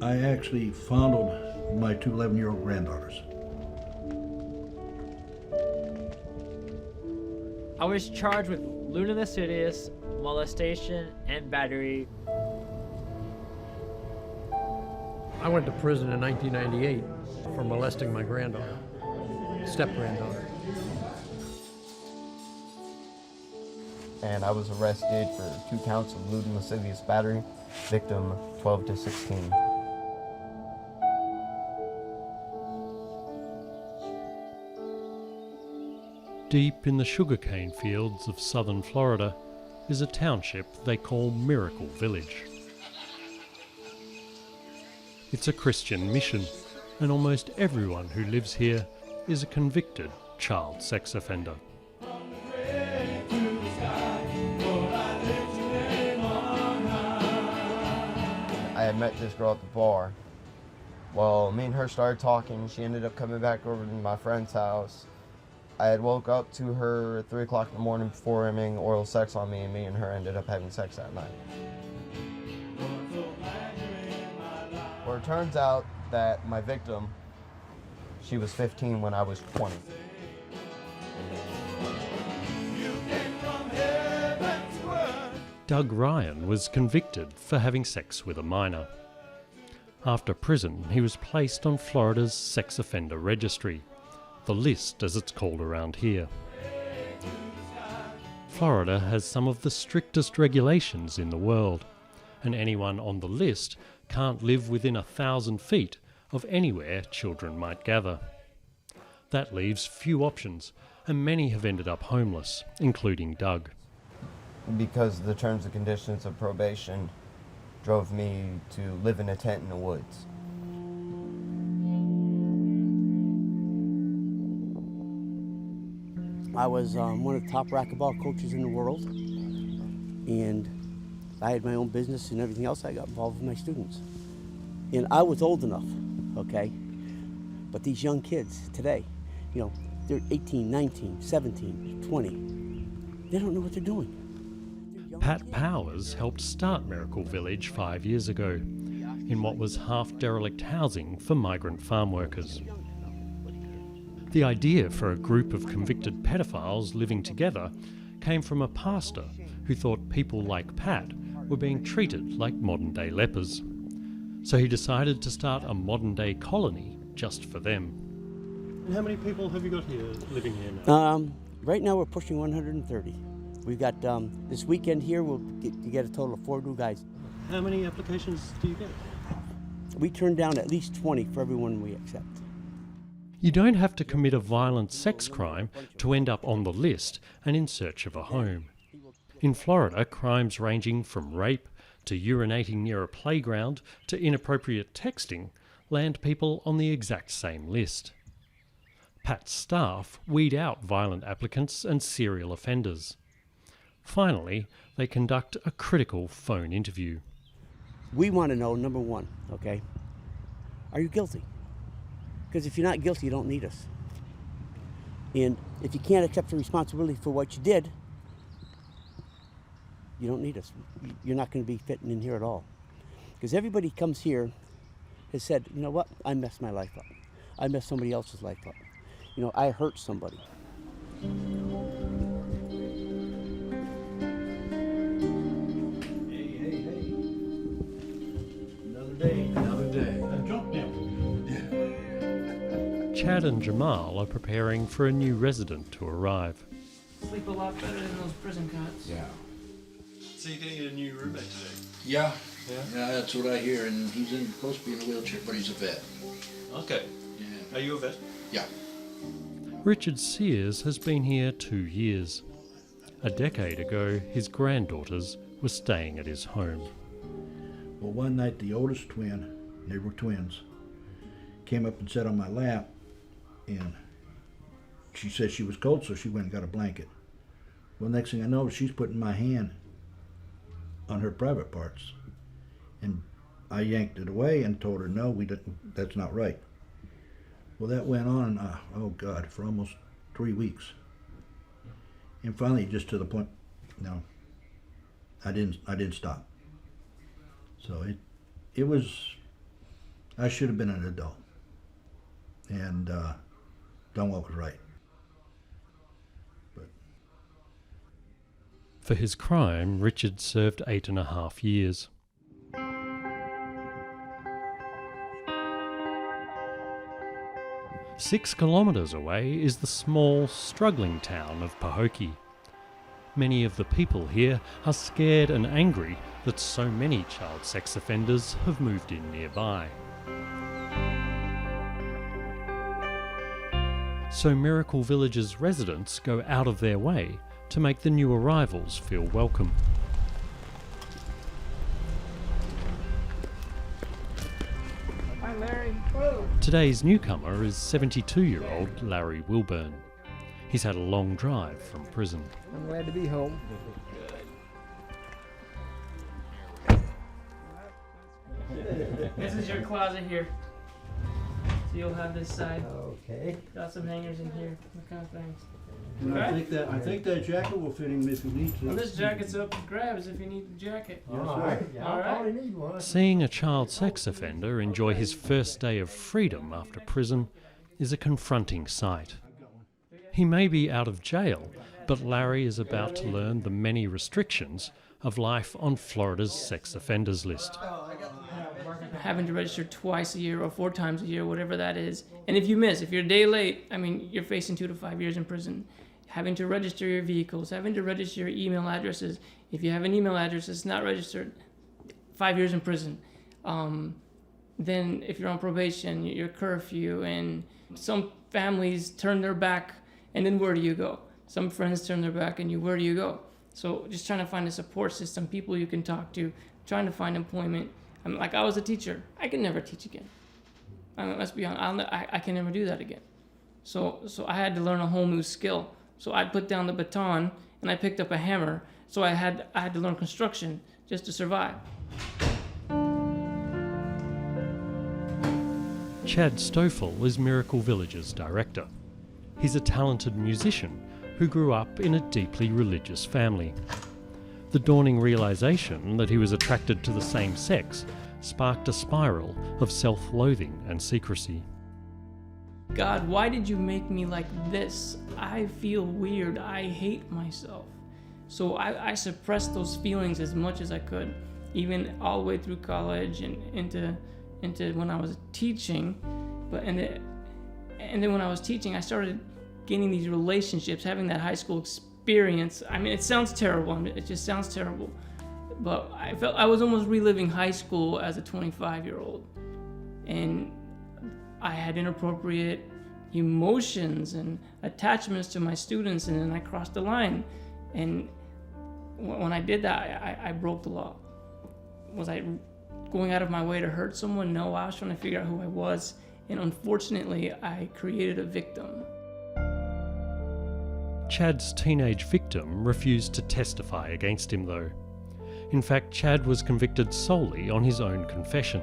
I actually fondled my two 11-year-old granddaughters. I was charged with lewd and lascivious, molestation, and battery. I went to prison in 1998 for molesting my granddaughter, step-granddaughter. And I was arrested for 2 counts of lewd and lascivious battery, victim 12 to 16. Deep in the sugarcane fields of southern Florida is a township they call Miracle Village. It's a Christian mission, and almost everyone who lives here is a convicted child sex offender. I had met this girl at the bar. Well, me and her started talking. She ended up coming back over to my friend's house. I had woke up to her at 3 o'clock in the morning before having oral sex on me, and me and her ended up having sex that night. Well, it turns out that my victim, she was 15 when I was 20. Doug Ryan was convicted for having sex with a minor. After prison, he was placed on Florida's sex offender registry, the list as it's called around here. Florida has some of the strictest regulations in the world, and anyone on the list can't live within 1,000 feet of anywhere children might gather. That leaves few options, and many have ended up homeless, including Doug. Because the terms and conditions of probation drove me to live in a tent in the woods. I was one of the top racquetball coaches in the world, and I had my own business and everything else. I got involved with my students. And I was old enough, okay? But these young kids today, you know, they're 18, 19, 17, 20. They don't know what they're doing. Pat Powers helped start Miracle Village 5 years ago in what was half-derelict housing for migrant farm workers. The idea for a group of convicted pedophiles living together came from a pastor who thought people like Pat were being treated like modern-day lepers. So he decided to start a modern-day colony just for them. And how many people have you got here, living here now? Right now we're pushing 130. We've got, this weekend here, we'll get a total of 4 new guys. How many applications do you get? We turn down at least 20 for everyone we accept. You don't have to commit a violent sex crime to end up on the list and in search of a home. In Florida, crimes ranging from rape to urinating near a playground to inappropriate texting land people on the exact same list. Pat's staff weed out violent applicants and serial offenders. Finally, they conduct a critical phone interview. We want to know, number one, okay, are you guilty? Because if you're not guilty, you don't need us. And if you can't accept the responsibility for what you did, you don't need us. You're not going to be fitting in here at all. Because everybody comes here has said, you know what, I messed my life up. I messed somebody else's life up. You know, I hurt somebody. Another day. Jump down. Chad and Jamal are preparing for a new resident to arrive. Sleep a lot better than those prison cots. Yeah. So you're getting a new roommate today? Yeah, that's what I hear, and he's supposed to be in a wheelchair, but he's a vet. Okay. Yeah. Are you a vet? Yeah. Richard Sears has been here 2 years. A decade ago, his granddaughters were staying at his home. Well, one night the oldest twin, they were twins, came up and sat on my lap, and she said she was cold, so she went and got a blanket. Well, next thing I know, she's putting my hand on her private parts, and I yanked it away and told her, no, we didn't, that's not right. Well, that went on, oh God, for almost 3 weeks. And finally, just to the point, no, I didn't stop. So it was I should have been an adult and done what was right. But For his crime, Richard served 8.5 years. Six kilometres away is the small, struggling town of Pahokee. Many of the people here are scared and angry that so many child sex offenders have moved in nearby. So Miracle Village's residents go out of their way to make the new arrivals feel welcome. Hi, Larry. Today's newcomer is 72-year-old Larry Wilburn. He's had a long drive from prison. I'm glad to be home. This is your closet here. So you'll have this side. Okay. Got some hangers in here. What kind of things? and I think that jacket will fit him if he needs Well, to. this jacket's up for grabs if you need the jacket. Yes, All sir. right. Yeah, All I right. probably need one. Seeing a child sex offender enjoy his first day of freedom after prison is a confronting sight. He may be out of jail, but Larry is about to learn the many restrictions of life on Florida's sex offenders list. Having to register twice a year or 4 times a year, whatever that is. And if you miss, if you're a day late, I mean, you're facing 2 to 5 years in prison. Having to register your vehicles, having to register your email addresses. If you have an email address that's not registered, 5 years in prison. Then if you're on probation, your curfew, and some families turn their back, and then where do you go? Some friends turn their back, and where do you go? So just trying to find a support system, people you can talk to, trying to find employment. I mean, like I was a teacher, I can never teach again. I mean, let's be honest, I can never do that again. So I had to learn a whole new skill. So I put down the baton and I picked up a hammer. So I had to learn construction just to survive. Chad Stoffel is Miracle Village's director. He's a talented musician who grew up in a deeply religious family. The dawning realization that he was attracted to the same sex sparked a spiral of self-loathing and secrecy. God, why did you make me like this? I feel weird. I hate myself. So I suppressed those feelings as much as I could, even all the way through college and into when I was teaching. And then when I was teaching, I started gaining these relationships, having that high school experience. I mean, it sounds terrible. It just sounds terrible. But I felt I was almost reliving high school as a 25-year-old. And I had inappropriate emotions and attachments to my students, and then I crossed the line. And when I did that, I broke the law. Was I going out of my way to hurt someone? No, I was trying to figure out who I was. And unfortunately, I created a victim. Chad's teenage victim refused to testify against him, though. In fact, Chad was convicted solely on his own confession.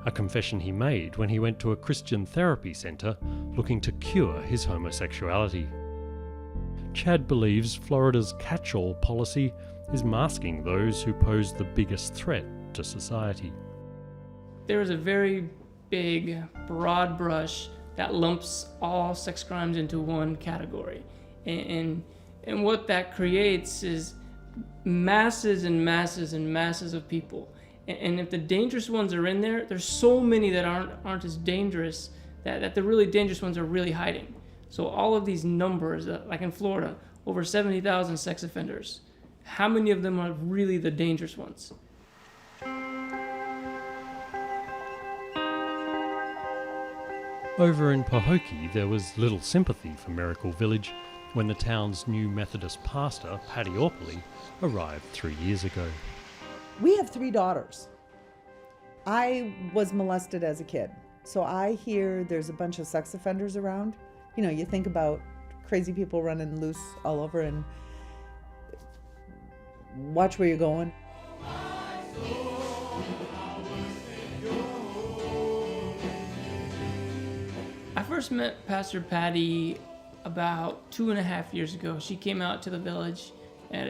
A confession he made when he went to a Christian therapy centre looking to cure his homosexuality. Chad believes Florida's catch-all policy is masking those who pose the biggest threat to society. There is a very big, broad brush that lumps all sex crimes into one category. And what that creates is masses and masses and masses of people. And if the dangerous ones are in there, there's so many that aren't as dangerous, that the really dangerous ones are really hiding. So all of these numbers, like in Florida, over 70,000 sex offenders, how many of them are really the dangerous ones? Over in Pahokee, there was little sympathy for Miracle Village when the town's new Methodist pastor, Patti Auperlee, arrived 3 years ago. We have 3 daughters. I was molested as a kid, so I hear there's a bunch of sex offenders around. You know, you think about crazy people running loose all over, and watch where you're going. I first met Pastor Patti about 2.5 years ago. She came out to the village at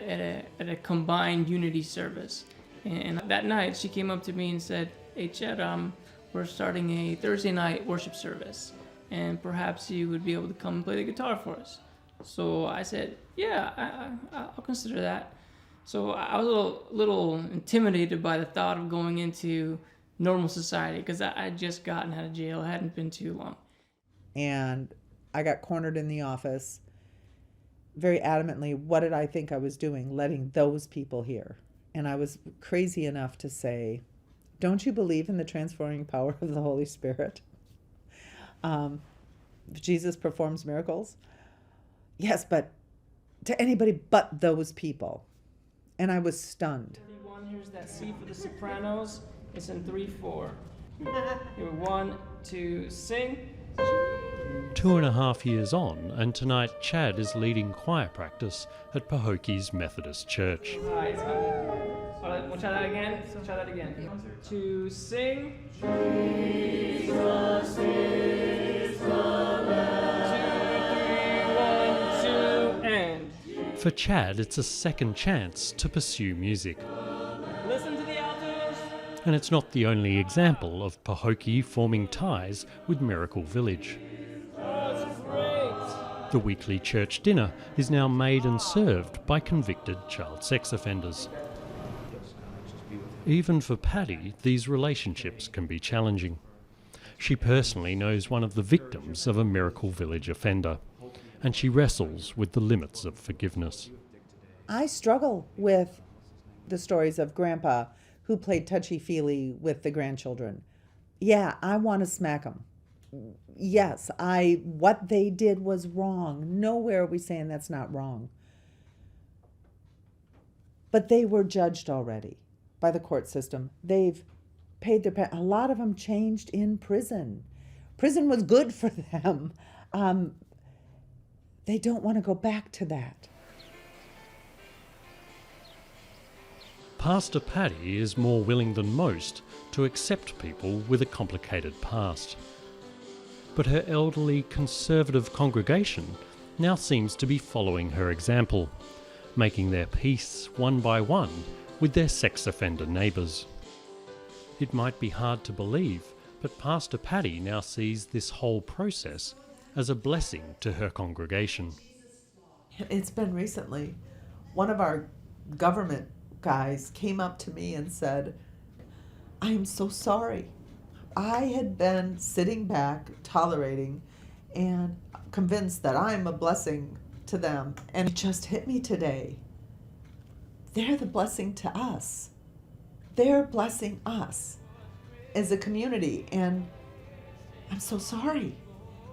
a combined unity service. And that night she came up to me and said, "Hey Chad, we're starting a Thursday night worship service, and perhaps you would be able to come and play the guitar for us. So I said, yeah, I'll consider that. So I was a little intimidated by the thought of going into normal society, because I had just gotten out of jail. It hadn't been too long. And I got cornered in the office very adamantly. What did I think I was doing, letting those people here? And I was crazy enough to say, don't you believe in the transforming power of the Holy Spirit? Jesus performs miracles? Yes, but to anybody but those people. And I was stunned. 31, here's that C for the sopranos. It's in 3/4. Here, 1, 2, sing. 2.5 years on, and tonight Chad is leading choir practice at Pahokee's Methodist Church. Alright, we'll try that again. Try that again. 2, sing. Jesus is the Lamb. 2, 3, 1, 2, and. For Chad, it's a second chance to pursue music. Listen to the altos. And it's not the only example of Pahokee forming ties with Miracle Village. Oh, it's great. The weekly church dinner is now made and served by convicted child sex offenders. Even for Patti, these relationships can be challenging. She personally knows one of the victims of a Miracle Village offender, and she wrestles with the limits of forgiveness. I struggle with the stories of Grandpa who played touchy-feely with the grandchildren. Yeah, I want to smack them. Yes, what they did was wrong. Nowhere are we saying that's not wrong. But they were judged already by the court system. They've paid their a lot of them changed in prison. Prison was good for them. They don't want to go back to that. Pastor Patti is more willing than most to accept people with a complicated past. But her elderly conservative congregation now seems to be following her example, making their peace one by one with their sex offender neighbours. It might be hard to believe, but Pastor Patti now sees this whole process as a blessing to her congregation. It's been recently. One of our government guys came up to me and said, I am so sorry. I had been sitting back, tolerating, and convinced that I'm a blessing to them. And it just hit me today. They're the blessing to us. They're blessing us as a community. And I'm so sorry.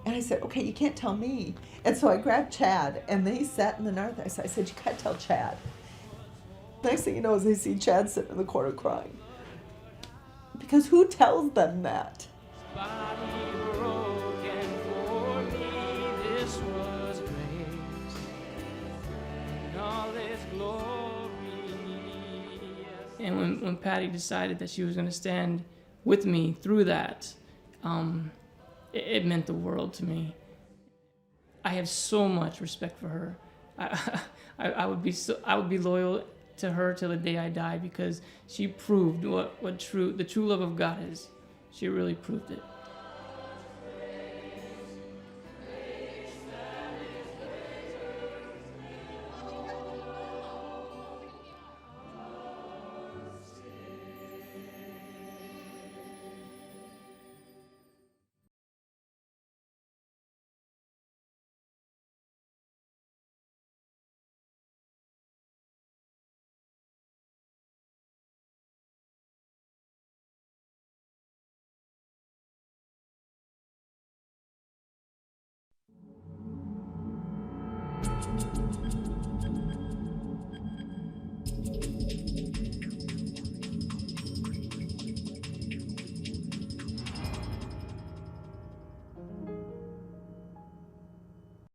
And I said, okay, you can't tell me. And so I grabbed Chad, and they sat in the north. I said, you can't tell Chad. The next thing you know is they see Chad sitting in the corner crying. Because who tells them that? And when Patti decided that she was going to stand with me through that, it meant the world to me. I have so much respect for her. I would be loyal to her till the day I die, because she proved what the true love of God is. She really proved it.